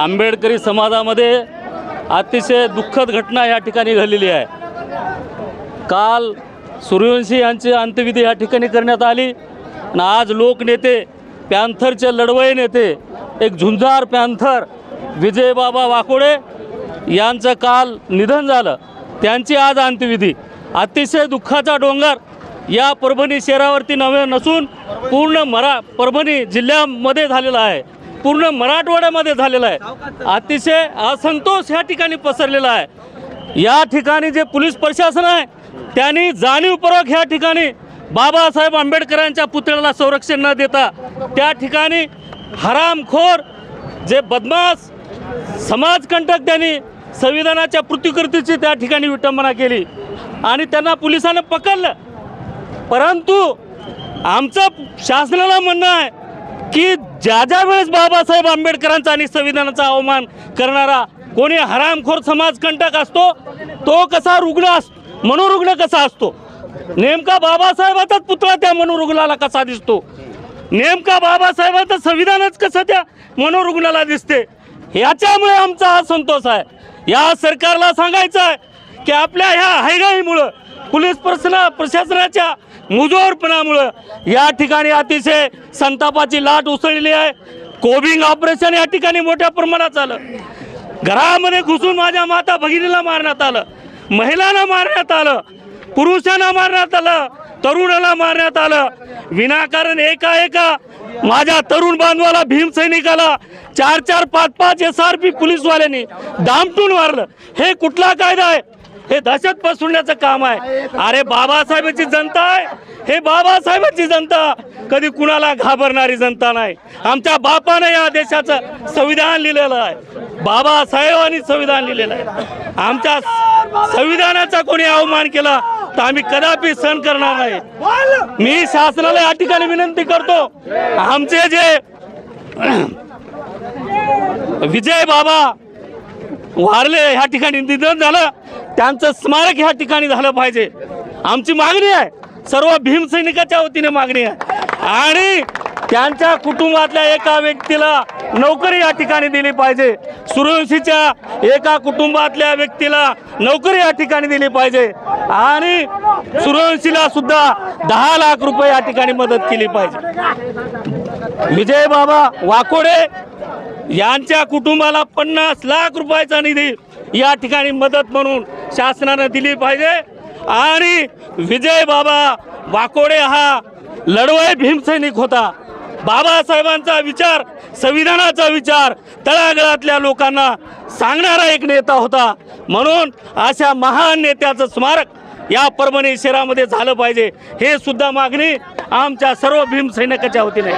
आंबेडकरी समाजामध्ये अतिशय दुःखद घटना या ठिकाणी घडलेली आहे। काल सूर्यवंशी यांची अंत्यविधी या ठिकाणी करण्यात आली आणि आज लोकनेते पॅन्थरचे लढवई नेते एक झुंजार पॅन्थर विजयबाबा वाकोडे यांचं काल निधन झालं। त्यांची आज अंत्यविधी। अतिशय दुःखाचा डोंगर या परभणी शहरावरती नव्हे नसून पूर्ण परभणी जिल्ह्यामध्ये झालेला आहे, पूर्ण मराठवाड्यामध्ये झालेला आहे। अतिशय असंतोष या ठिकाणी पसरलेला आहे। या ठिकाणी जे पोलीस प्रशासन आहे त्यांनी जाणीवपूर्वक ह्या ठिकाणी बाबासाहेब आंबेडकरांच्या पुतळ्याला संरक्षण न देता त्या ठिकाणी हरामखोर जे बदमाश समाजकंटक त्यांनी संविधानाच्या प्रतिकृतीची त्या ठिकाणी विटंबना केली आणि त्यांना पोलिसांनी पकडलं। परंतु आमचं शासनाला म्हणणं आहे की ज्या वेळेस बाबासाहेब आंबेडकरांचा आणि संविधानाचा अवमान करणारा कोणी हरामखोर समाजकंटक असतो तो कसा मनोरुग्ण कसा असतो, नेमका बाबासाहेबाचाच पुतळा त्या मनोरुग्णाला कसा दिसतो, नेमका बाबासाहेबाचं संविधानच कसं त्या मनोरुग्णाला दिसते, याच्यामुळे आमचा हा संतोष आहे। या सरकारला सांगायचं आहे की आपल्या ह्या हैगाईमुळं पोलीस प्रशासनाच्या मुजोरपणामुळं या ठिकाणी अतिशय संतापाची लाट उसळलेली आहे। कोबिंग ऑपरेशन या ठिकाणी मोठ्या प्रमाणात झालं। घरामध्ये घुसून माझ्या माता भगिनीला मारण्यात आलं, महिलांना मारण्यात आलं, पुरुषांना मारण्यात आलं, तरुणाला मारण्यात आलं। विनाकारण एका माझ्या तरुण बांधवाला भीम सैनिकाला 4-4, 5-5 SRP पोलीसवाल्यांनी दामटून मारलं। हे कुठला कायदा आहे? हे दहशत पसरवण्याचं काम आहे। अरे बाबासाहेबांची जनता आहे, हे बाबासाहेबांची जनता कधी कुणाला घाबरणारी जनता नाही। आमच्या बापाने या देशाचं संविधान लिहिलेलं आहे, बाबासाहेबांनी संविधान लिहिलेलं आहे। आमच्या संविधानाचा कोणी अवमान केला तर आम्ही कदापि सहन करणार नाही। मी शासनाला या ठिकाणी विनंती करतो, आमचे जे विजय बाबा वारले ह्या ठिकाणी निधन झालं त्यांचं स्मारक ह्या ठिकाणी झालं पाहिजे। आमची मागणी आहे, सर्व भीम सैनिकाच्या वतीने मागणी आहे आणि त्यांच्या कुटुंबातल्या एका व्यक्तीला नोकरी या ठिकाणी दिली पाहिजे। सूर्यवंशीच्या एका कुटुंबातल्या व्यक्तीला नोकरी या ठिकाणी दिली पाहिजे आणि सूर्यवंशीला सुद्धा 10 लाख रुपये या ठिकाणी मदत केली पाहिजे। विजय बाबा वाकोडे यांच्या कुटुंबाला 50 लाख रुपयाचा निधी या ठिकाणी मदत म्हणून शासनाने दिली पाहिजे आणि विजय बाबा वाकोडे हा लढवई भीमसैनिक होता। बाबासाहेबांचा विचार, संविधानाचा विचार तळागाळातल्या लोकांना सांगणारा एक नेता होता। म्हणून अशा महान नेत्याचं स्मारक या परभणी शहरामध्ये झालं पाहिजे, हे सुद्धा मागणी आमच्या सर्व भीमसैनिकाच्या वतीने।